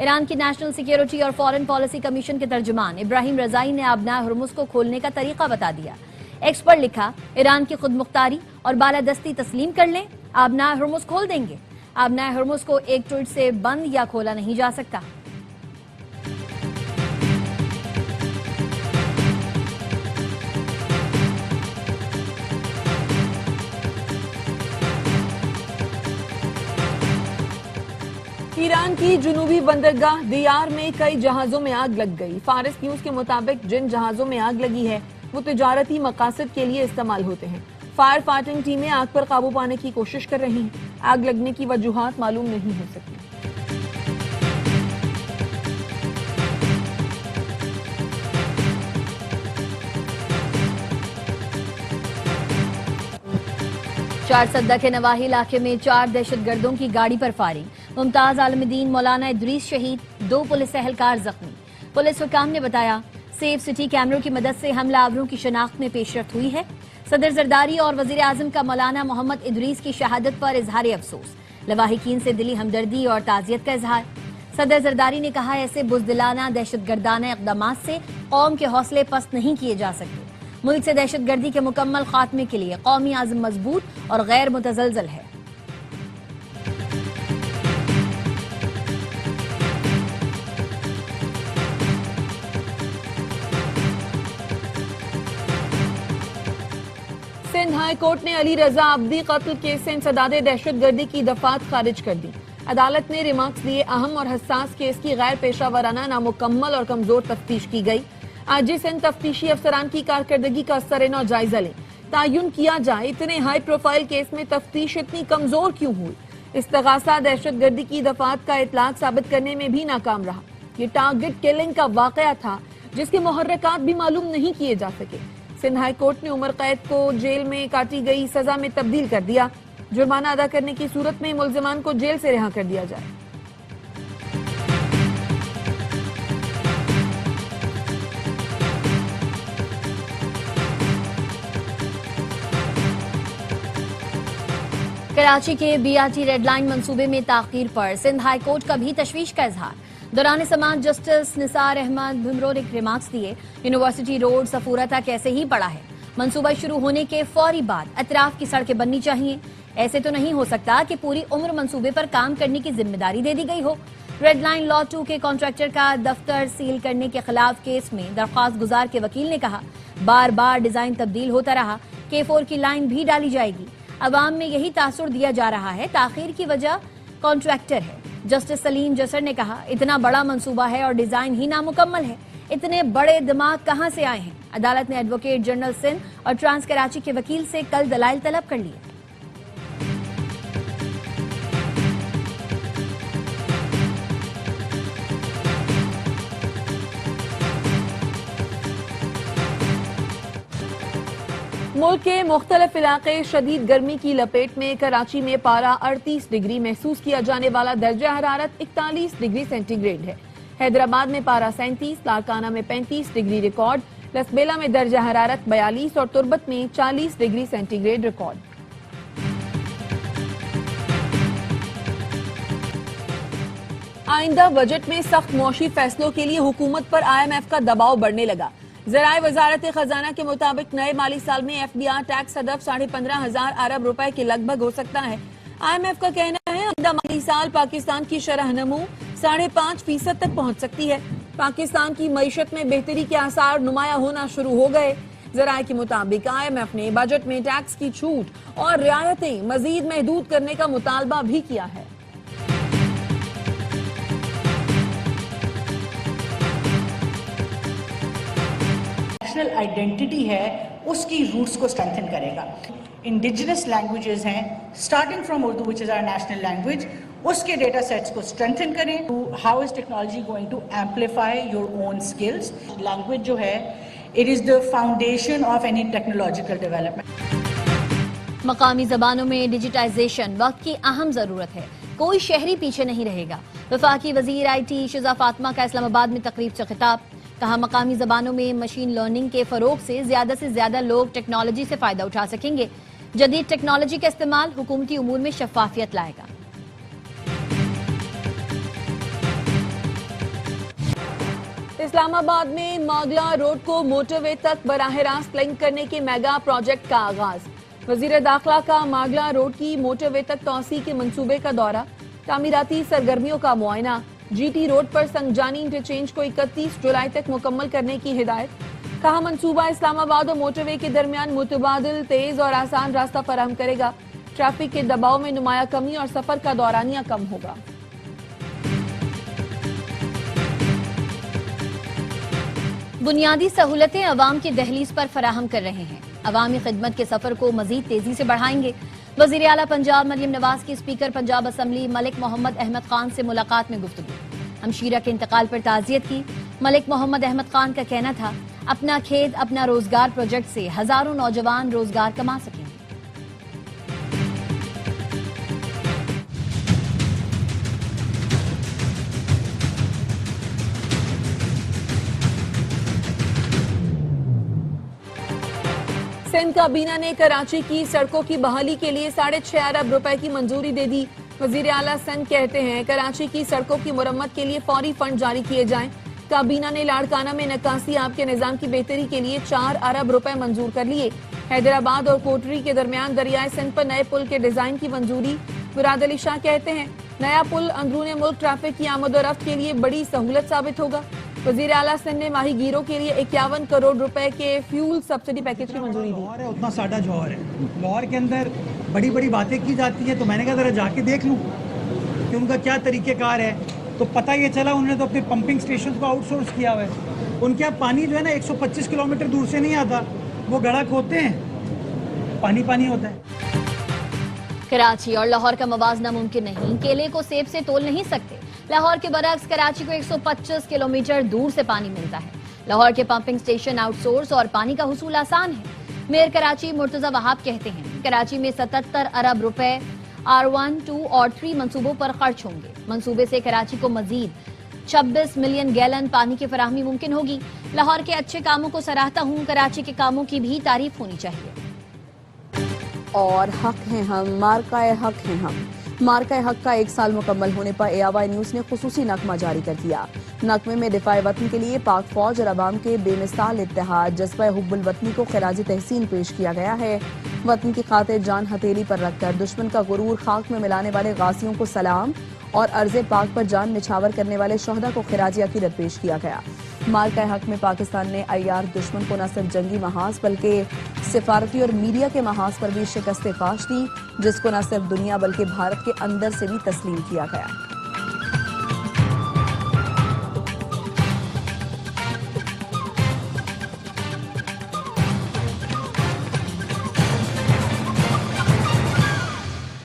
ایران کی national security اور foreign policy commission کے ترجمان ابراہیم رضائی نے آبنائے ہرمز کو کھولنے کا طریقہ بتا دیا۔ ایکس پر لکھا، ایران کی خود مختاری اور بالادستی تسلیم کر لیں، آبنائے ہرمز کھول دیں گے۔ آبنائے ہرمز کو ایک ٹویٹ سے بند یا کھولا نہیں جا سکتا۔ ایران کی جنوبی بندرگاہ دیار میں کئی جہازوں میں آگ لگ گئی۔ فارس نیوز کے مطابق جن جہازوں میں آگ لگی ہے وہ تجارتی مقاصد کے لیے استعمال ہوتے ہیں۔ فائر فائٹنگ ٹیمیں آگ پر قابو پانے کی کوشش کر رہی ہیں۔ آگ لگنے کی وجوہات معلوم نہیں ہو سکی۔ چارسدہ کے نواحی علاقے میں 4 دہشت گردوں کی گاڑی پر فائرنگ، ممتاز عالم دین مولانا ادریس شہید، 2 پولیس اہلکار زخمی۔ پولیس حکام نے بتایا سیف سٹی کیمروں کی مدد سے حملہ آوروں کی شناخت میں پیش رفت ہوئی ہے۔ صدر زرداری اور وزیر اعظم کا مولانا محمد ادریس کی شہادت پر اظہار افسوس، لواحقین سے دلی ہمدردی اور تعزیت کا اظہار۔ صدر زرداری نے کہا ایسے بزدلانہ دہشت گردانہ اقدامات سے قوم کے حوصلے پست نہیں کیے جا سکتے۔ ملک سے دہشت گردی کے مکمل خاتمے کے لیے قومی عزم مضبوط اور غیر متزلزل ہے۔ سندھ ہائی کورٹ نے علی رضا عابدی قتل کیس سے انسداد دہشت گردی کی دفعات خارج کر دی۔ عدالت نے ریمارکس دیے اہم اور حساس کیس کی غیر پیشہ ورانہ، نامکمل اور کمزور تفتیش کی گئی۔ آج سندھ تفتیشی افسران کی کارکردگی کا سرنو جائزہ لیں، تعین کیا جائے اتنے ہائی پروفائل کیس میں تفتیش اتنی کمزور کیوں ہوئی۔ استغاثہ دہشت گردی کی دفعات کا اطلاق ثابت کرنے میں بھی ناکام رہا۔ یہ ٹارگٹ کلنگ کا واقعہ تھا جس کے محرکات بھی معلوم نہیں کیے جا سکے۔ سندھ ہائی کورٹ نے عمر قید کو جیل میں کاٹی گئی سزا میں تبدیل کر دیا۔ جرمانہ ادا کرنے کی صورت میں ملزمان کو جیل سے رہا کر دیا جائے۔ کراچی کے B R T red line منصوبے میں تاخیر پر سندھ ہائی کورٹ کا بھی تشویش کا اظہار۔ دوران سماعت جسٹس نثار احمد بھمرو نے ریمارکس دیے، یونیورسٹی روڈ صفورہ تک ایسے ہی پڑا ہے۔ منصوبہ شروع ہونے کے فوری بعد اطراف کی سڑکیں بننی چاہیے۔ ایسے تو نہیں ہو سکتا کہ پوری عمر منصوبے پر کام کرنے کی ذمہ داری دے دی گئی ہو۔ ریڈ لائن لاٹ 2 کے کانٹریکٹر کا دفتر سیل کرنے کے خلاف کیس میں درخواست گزار کے وکیل نے کہا بار بار ڈیزائن تبدیل ہوتا رہا، K4 کی لائن بھی ڈالی جائے گی۔ عوام میں یہی تاثر دیا جا رہا ہے تاخیر کی وجہ کانٹریکٹر ہے۔ جسٹس سلیم جسر نے کہا اتنا بڑا منصوبہ ہے اور ڈیزائن ہی نامکمل ہے، اتنے بڑے دماغ کہاں سے آئے ہیں۔ عدالت نے ایڈوکیٹ جنرل سندھ اور ٹرانس کراچی کے وکیل سے کل دلائل طلب کر لیے۔ ملک کے مختلف علاقے شدید گرمی کی لپیٹ میں۔ کراچی میں پارہ 38 ڈگری محسوس کیا جانے والا درجہ حرارت 41 ڈگری سینٹی گریڈ ہے۔ حیدرآباد میں پارہ 37، لاڑکانہ میں 35 ڈگری ریکارڈ، لسبیلا میں درجہ حرارت 42 اور تربت میں 40 ڈگری سینٹی گریڈ ریکارڈ۔ آئندہ بجٹ میں سخت معاشی فیصلوں کے لیے حکومت پر IMF کا دباؤ بڑھنے لگا۔ ذرائع وزارت خزانہ کے مطابق نئے مالی سال میں FDR ٹیکس ہدف 15,500 ارب روپے کے لگ بھگ ہو سکتا ہے۔ IMF کا کہنا ہے آئندہ مالی سال پاکستان کی شرح نمو 5.5% تک پہنچ سکتی ہے۔ پاکستان کی معیشت میں بہتری کے آثار نمایاں ہونا شروع ہو گئے۔ ذرائع کے مطابق IMF نے بجٹ میں ٹیکس کی چھوٹ اور رعایتیں مزید محدود کرنے کا مطالبہ بھی کیا ہے۔ نیشنل آئیڈینٹی ہے اس کی روٹس کو اسٹرینتھن کرے گا۔ انڈیجنس لینگویجز ہیں starting from Urdu which is our national language, اس کے ڈیٹا سیٹس کو اسٹرینتھن کریں۔ How is technology going to amplify your own skills. Language جو ہے it is the foundation of any technological development. مقامی زبانوں میں ڈیجیٹائزیشن وقت کی اہم ضرورت ہے، کوئی شہری پیچھے نہیں رہے گا۔ وفاقی وزیر IT شزا فاطمہ کا اسلام آباد میں تقریب سے خطاب، کہا مقامی زبانوں میں مشین لرننگ کے فروغ سے زیادہ لوگ ٹیکنالوجی سے فائدہ اٹھا سکیں گے۔ جدید ٹیکنالوجی کا استعمال حکومتی امور میں شفافیت لائے گا۔ اسلام آباد میں ماگلا روڈ کو موٹر وے تک براہ راست لنک کرنے کے میگا پروجیکٹ کا آغاز۔ وزیر داخلہ کا ماگلا روڈ کی موٹر وے تک توسیع کے منصوبے کا دورہ، تعمیراتی سرگرمیوں کا معائنہ۔ جی ٹی روڈ پر سنگجانی انٹرچینج کو 31 جولائی تک مکمل کرنے کی ہدایت۔ کہا منصوبہ اسلام آباد اور موٹر وے کے درمیان متبادل، تیز اور آسان راستہ فراہم کرے گا۔ ٹریفک کے دباؤ میں نمایاں کمی اور سفر کا دورانیہ کم ہوگا۔ بنیادی سہولتیں عوام کی دہلیز پر فراہم کر رہے ہیں، عوامی خدمت کے سفر کو مزید تیزی سے بڑھائیں گے۔ وزیر اعلیٰ پنجاب مریم نواز کی اسپیکر پنجاب اسمبلی ملک محمد احمد خان سے ملاقات میں گفتگو۔ ہمشیرہ کے انتقال پر تعزیت کی۔ ملک محمد احمد خان کا کہنا تھا، اپنا کھیت اپنا روزگار پروجیکٹ سے ہزاروں نوجوان روزگار کما سکیں گے۔ سندھ کابینہ نے کراچی کی سڑکوں کی بحالی کے لیے 6.5 ارب روپے کی منظوری دے دی۔ وزیر اعلیٰ سندھ کہتے ہیں کراچی کی سڑکوں کی مرمت کے لیے فوری فنڈ جاری کیے جائیں۔ کابینہ نے لاڑکانہ میں نکاسی آب کے نظام کی بہتری کے لیے 4 ارب روپے منظور کر لیے۔ حیدرآباد اور کوٹری کے درمیان دریائے سندھ پر نئے پل کے ڈیزائن کی منظوری۔ مراد علی شاہ کہتے ہیں نیا پل اندرون ملک ٹریفک کی آمد و رفت کے لیے بڑی سہولت ثابت ہوگا۔ وزیر اعلیٰ سندھ نے ماہی گیروں کے لیے 51 کروڑ روپے کے فیول سبسڈی پیکج کی منظوری دی۔ لاہور ہے اتنا ساڈا جوہر ہے۔ لاہور کے اندر بڑی بڑی باتیں کی جاتی ہیں، تو میں نے کہا ذرا جا کے دیکھ لوں کہ ان کا کیا طریقہ کار ہے۔ تو پتہ یہ چلا انہوں نے تو اپنے پمپنگ اسٹیشن کو آؤٹ سورس کیا ہوا ہے۔ ان کے پانی جو ہے نا 125 کلومیٹر دور سے نہیں آتا، وہ گڑھا کھودتے ہیں، پانی پانی ہوتا ہے۔ کراچی اور لاہور کا موازنہ ممکن نہیں، کیلے کو سیب سے تول نہیں سکتے۔ لاہور کے برعکس کراچی کو 125 کلومیٹر دور سے پانی ملتا ہے۔ لاہور کے پمپنگ سٹیشن آؤٹ سورس اور پانی کا حصول آسان ہے۔ میئر کراچی مرتضی وہاب کہتے ہیں کراچی میں 77 ارب روپے R1، 2 اور 3 منصوبوں پر خرچ ہوں گے۔ منصوبے سے کراچی کو مزید 26 ملین گیلن پانی کی فراہمی ممکن ہوگی۔ لاہور کے اچھے کاموں کو سراہتا ہوں، کراچی کے کاموں کی بھی تعریف ہونی چاہیے۔ اور حق ہیں ہم، مارکہ حق ہیں ہم۔ مارکہ حق کا 1 سال مکمل ہونے پر AY نیوز نے خصوصی نغمہ جاری کر دیا۔ نغمے میں دفاع وطن کے لیے پاک فوج اور عوام کے بے مثال اتحاد، جذبہ حب الوطنی کو خراج تحسین پیش کیا گیا ہے۔ وطن کی خاطر جان ہتھیلی پر رکھ کر دشمن کا غرور خاک میں ملانے والے غازیوں کو سلام اور ارض پاک پر جان نچھاور کرنے والے شہداء کو خراج عقیدت پیش کیا گیا۔ مارکہ حق میں پاکستان نے عیار دشمن کو نہ صرف جنگی محاذ بلکہ سفارتی اور میڈیا کے محاذ پر بھی شکست فاش دی، جس کو نہ صرف دنیا بلکہ بھارت کے اندر سے بھی تسلیم کیا گیا۔